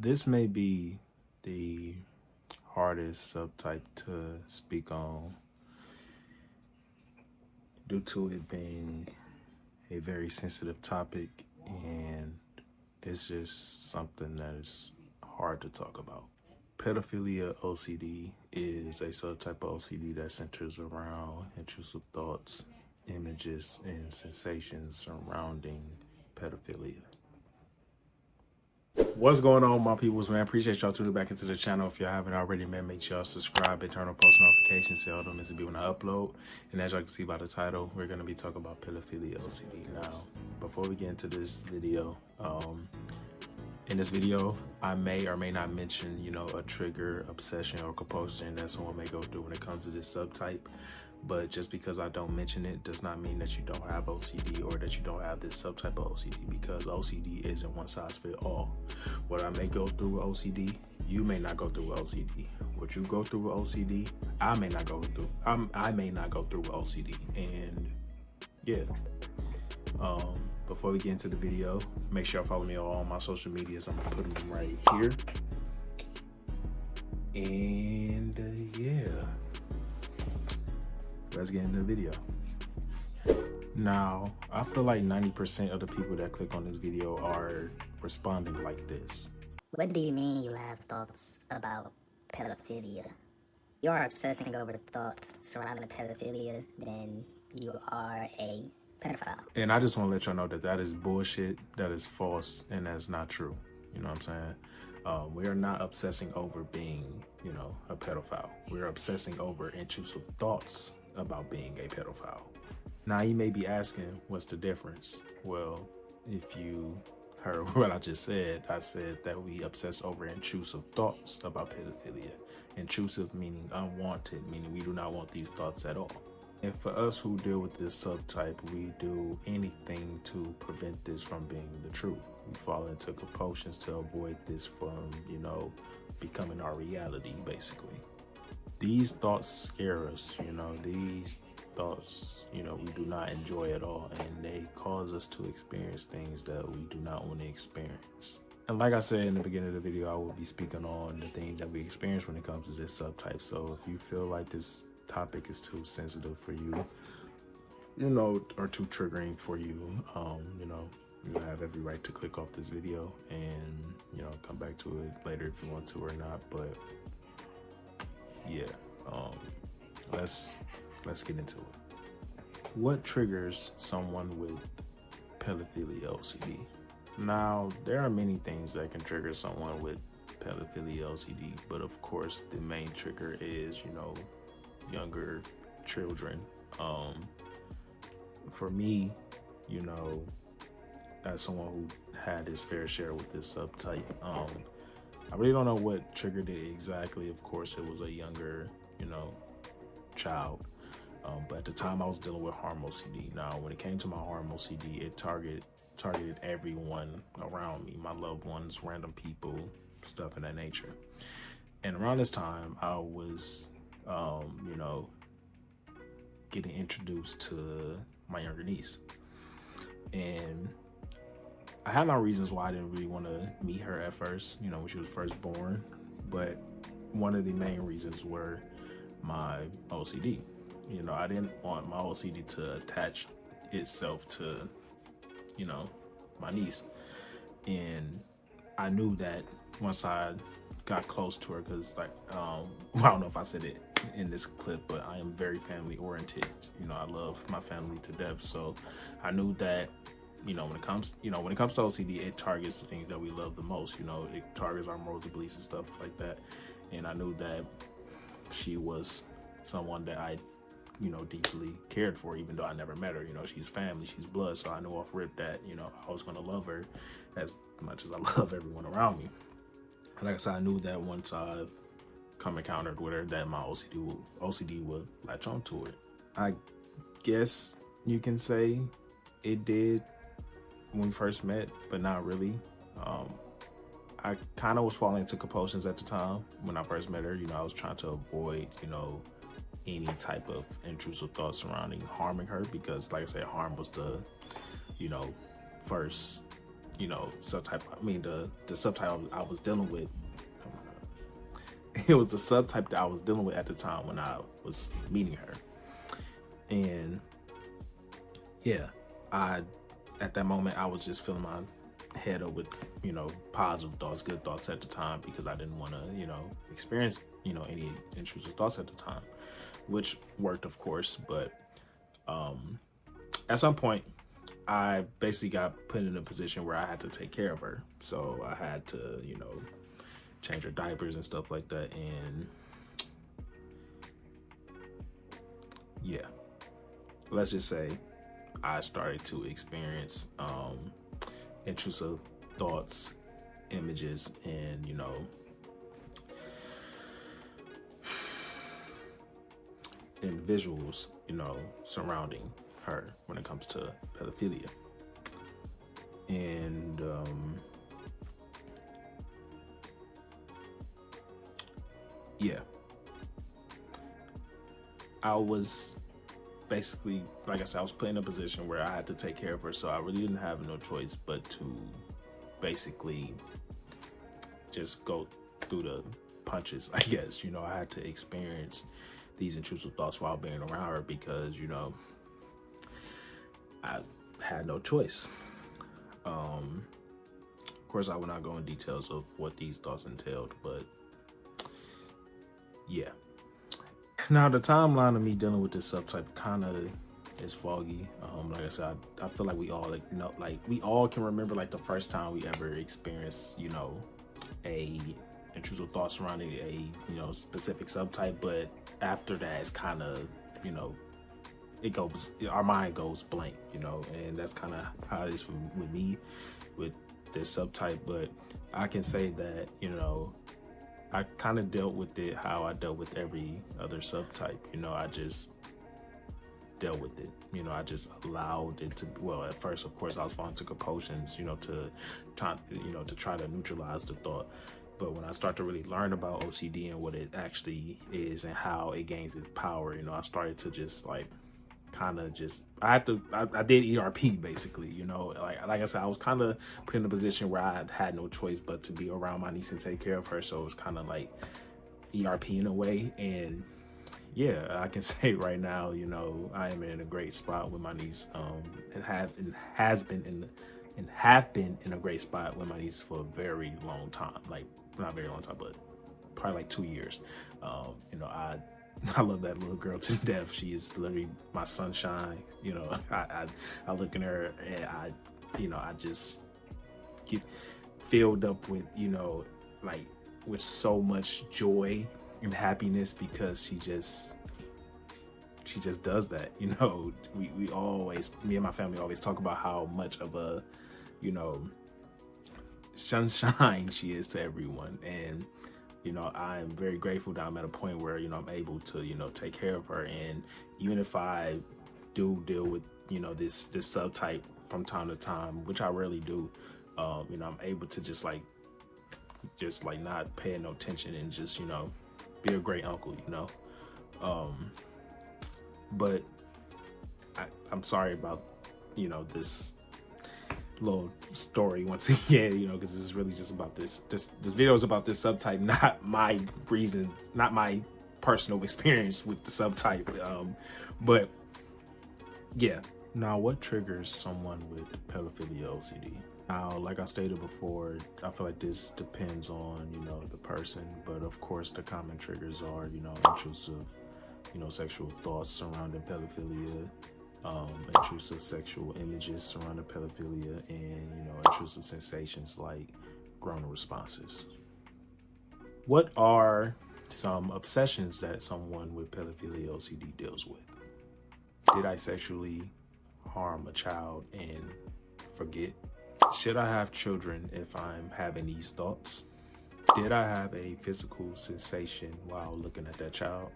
This may be the hardest subtype to speak on due to it being a very sensitive topic, and it's just something that is hard to talk about. Pedophilia OCD is a subtype of OCD that centers around intrusive thoughts, images, and sensations surrounding pedophilia. What's going on, my peoples, man? Appreciate y'all tuning back into the channel. If y'all haven't already, man, make sure y'all subscribe and turn on post notifications so y'all don't miss a beat when I upload. And as y'all can see by the title, we're going to be talking about pedophilia OCD. Now, before we get into this video, in this video, I may or may not mention, a trigger, obsession, or compulsion that someone may go through when it comes to this subtype. But just because I don't mention it does not mean that you don't have OCD or that you don't have this subtype of OCD, because OCD isn't one size fit all. What I may go through with OCD, you may not go through with OCD. What you go through with OCD, I may not go through. I may not go through with OCD. And yeah. Before we get into the video, make sure you follow me on all my social medias. I'm gonna put them right here. And yeah. Let's get into the video. Now, I feel like 90% of the people that click on this video are responding like this. What do you mean you have thoughts about pedophilia? You are obsessing over the thoughts surrounding pedophilia, then you are a pedophile. And I just want to let y'all know that that is bullshit, that is false, and that's not true. You know what I'm saying? We are not obsessing over being, a pedophile. We're obsessing over intrusive thoughts about being a pedophile. Now, you may be asking, what's the difference? Well, if you heard what I just said, I said that we obsess over intrusive thoughts about pedophilia. Intrusive meaning unwanted, meaning we do not want these thoughts at all. And for us who deal with this subtype, we do anything to prevent this from being the truth. We fall into compulsions to avoid this from, becoming our reality, basically. These thoughts scare us, these thoughts, we do not enjoy at all, and they cause us to experience things that we do not want to experience. And like I said in the beginning of the video, I will be speaking on the things that we experience when it comes to this subtype. So if you feel like this topic is too sensitive for you, or too triggering for you, you have every right to click off this video and, come back to it later if you want to or not. But yeah, let's get into it. What triggers someone with pedophilia OCD? Now, there are many things that can trigger someone with pedophilia OCD, but of course the main trigger is, younger children. For me, as someone who had his fair share with this subtype, I really don't know what triggered it exactly. Of course, it was a younger, child. But at the time I was dealing with harm OCD. Now, when it came to my harm OCD, it targeted everyone around me, my loved ones, random people, stuff of that nature. And around this time, I was, getting introduced to my younger niece. And I had my reasons why I didn't really want to meet her at first, when she was first born. But one of the main reasons were my OCD. I didn't want my OCD to attach itself to, my niece. And I knew that once I got close to her, because I don't know if I said it in this clip, but I am very family oriented. I love my family to death. So I knew that, when it comes to OCD, it targets the things that we love the most. It targets our morals and beliefs and stuff like that. And I knew that she was someone that I, deeply cared for, even though I never met her. She's family, she's blood. So I knew off rip that, I was going to love her as much as I love everyone around me. And like I said, I knew that once I've encountered with her, that my OCD would latch onto it. I guess you can say it did when we first met, but not really. I kind of was falling into compulsions at the time when I first met her. I was trying to avoid, any type of intrusive thoughts surrounding harming her, because like I said, harm was the, first, subtype. I mean, the subtype I was dealing with. It was the subtype that I was dealing with at the time when I was meeting her. And yeah, at that moment I was just filling my head up with, positive thoughts, good thoughts at the time, because I didn't want to, experience, any intrusive thoughts at the time, which worked, of course. But at some point I basically got put in a position where I had to take care of her. So I had to, change her diapers and stuff like that. And yeah, let's just say I started to experience intrusive thoughts, images, and and visuals, surrounding her when it comes to pedophilia. And yeah, I was basically, like I said, I was put in a position where I had to take care of her, so I really didn't have no choice but to basically just go through the punches, I guess. I had to experience these intrusive thoughts while being around her, because I had no choice. Of course, I will not go in details of what these thoughts entailed, but yeah. Now, the timeline of me dealing with this subtype kind of is foggy. Like I said, I feel like we all we all can remember like the first time we ever experienced, a intrusive thought surrounding a specific subtype. But after that, it's kind of our mind goes blank, and that's kind of how it is with me with this subtype. But I can say that I kind of dealt with it how I dealt with every other subtype. I just dealt with it. I just allowed it to. Well, at first, of course, I was falling to compulsions, to try to neutralize the thought. But when I start to really learn about OCD and what it actually is and how it gains its power, I started to just I did ERP basically, like I said, I was kind of put in a position where I had no choice but to be around my niece and take care of her. So it was kind of like ERP in a way. And yeah, I can say right now, I am in a great spot with my niece, and have been in a great spot with my niece for a very long time. Like, not very long time, but probably like 2 years. I love that little girl to death. She is literally my sunshine. I look at her and I just get filled up with, with so much joy and happiness, because she just does that. We always, me and my family always talk about how much of a, sunshine she is to everyone. And I am very grateful that I'm at a point where I'm able to take care of her. And even if I do deal with this subtype from time to time, which I rarely do, I'm able to just not pay no attention and just be a great uncle. But I'm sorry about this little story once again, because this is really just about this video is about this subtype, not my reason, not my personal experience with the subtype. But yeah. Now, what triggers someone with pedophilia OCD? Now, like I stated before, I feel like this depends on the person, but of course the common triggers are intrusive sexual thoughts surrounding pedophilia, intrusive sexual images surrounding pedophilia, and intrusive sensations like groaning responses. What are some obsessions that someone with pedophilia OCD deals with? Did I sexually harm a child and forget? Should I have children if I'm having these thoughts? Did I have a physical sensation while looking at that child?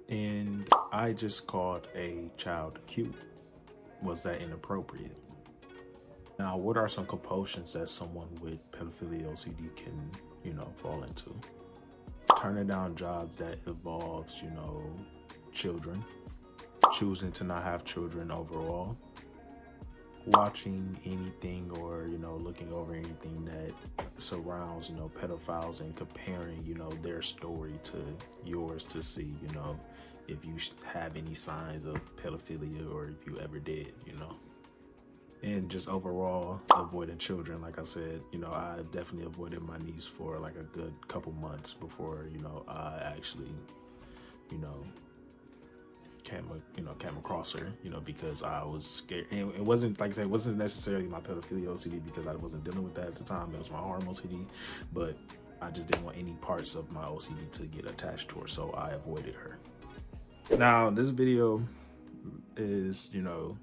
And I just called a child cute. Was that inappropriate? Now, what are some compulsions that someone with pedophilia OCD can, fall into? Turning down jobs that involves, children. Choosing to not have children overall. watching anything or, you know, looking over anything that surrounds, you know, pedophiles and comparing, you know, their story to yours to see, you know, if you have any signs of pedophilia or if you ever did, you know. And just overall avoiding children. Like I said, you know, I definitely avoided my niece for like a good couple months before, you know, I actually, you know, came across her, you know, because I was scared. And it wasn't, like I said, it wasn't necessarily my pedophilia OCD because I wasn't dealing with that at the time. It was my harm OCD, but I just didn't want any parts of my OCD to get attached to her, so I avoided her. Now, this video is, you know,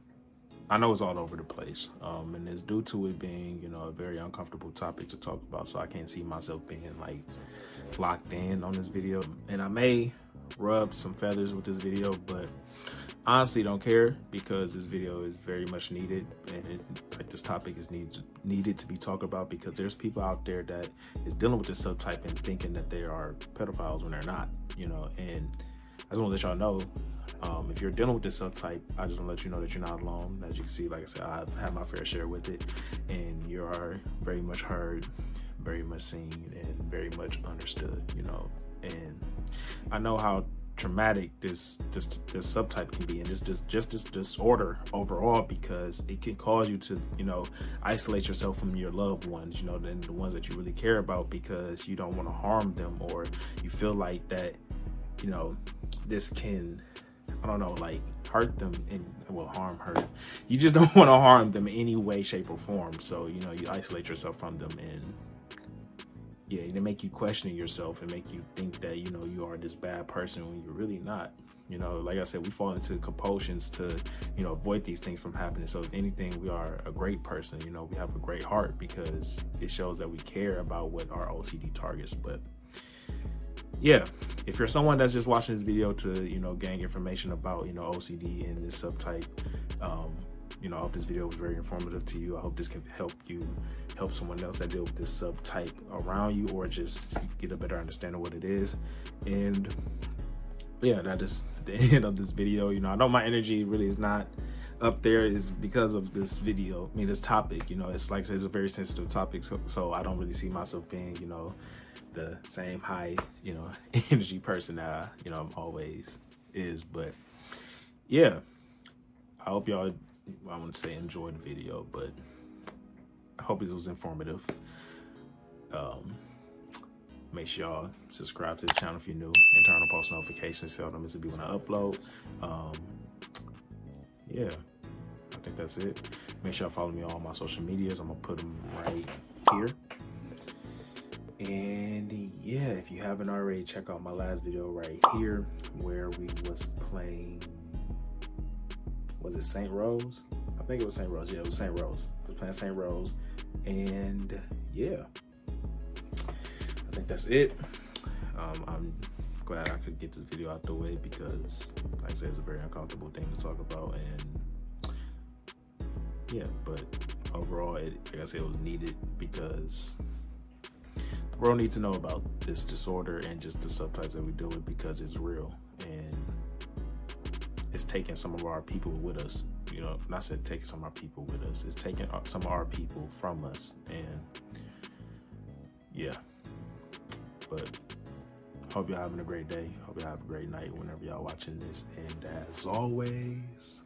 I know it's all over the place, and it's due to it being, you know, a very uncomfortable topic to talk about, so I can't see myself being like locked in on this video. And I may rub some feathers with this video, but honestly don't care because this video is very much needed, and like this topic is needed to be talked about because there's people out there that is dealing with this subtype and thinking that they are pedophiles when they're not, you know. And I just want to let y'all know, if you're dealing with this subtype, I just want to let you know that you're not alone. As you can see, like I said, I've had my fair share with it, and you are very much heard, very much seen, and very much understood, you know. And I know how traumatic this subtype can be, and just this disorder overall, because it can cause you to, you know, isolate yourself from your loved ones, you know, and the ones that you really care about, because you don't want to harm them, or you feel like that, you know, this can, I don't know, like hurt them and hurt. You just don't want to harm them in any way, shape, or form. So, you know, you isolate yourself from them, and yeah, they make you question yourself and make you think that, you know, you are this bad person when you're really not. You know, like I said, we fall into compulsions to, you know, avoid these things from happening. So if anything, we are a great person. You know, we have a great heart because it shows that we care about what our OCD targets. But yeah, if you're someone that's just watching this video to, you know, gain information about, you know, OCD and this subtype, you know, I hope this video was very informative to you. I hope this can help you help someone else that deal with this subtype around you, or just get a better understanding of what it is. And yeah, that is the end of this video. You know, I know my energy really is not up there is because of this video. I mean, this topic, you know, it's like, it's a very sensitive topic. So I don't really see myself being, you know, the same high, you know, energy person that I, you know, always is. But yeah, I hope y'all, I want to say enjoy the video, but I hope this was informative. Make sure y'all subscribe to the channel if you're new and turn on post notifications so y'all don't miss a beat when I upload. Yeah, I think that's it. Make sure y'all follow me on all my social medias. I'm gonna put them right here. And yeah, if you haven't already, check out my last video right here where we was playing, was it St. Rose? I think it was St. Rose. Yeah, it was St. Rose. I was playing St. Rose. And yeah, I think that's it. I'm glad I could get this video out the way because, like I said, it's a very uncomfortable thing to talk about. And yeah, but overall, like I said, it was needed because the world needs to know about this disorder and just the subtypes that we deal with, because it's real and it's taking some of our people with us. You know, not said taking some of our people with us, it's taking some of our people from us. And yeah, but hope y'all having a great day. Hope y'all have a great night whenever y'all watching this. And as always,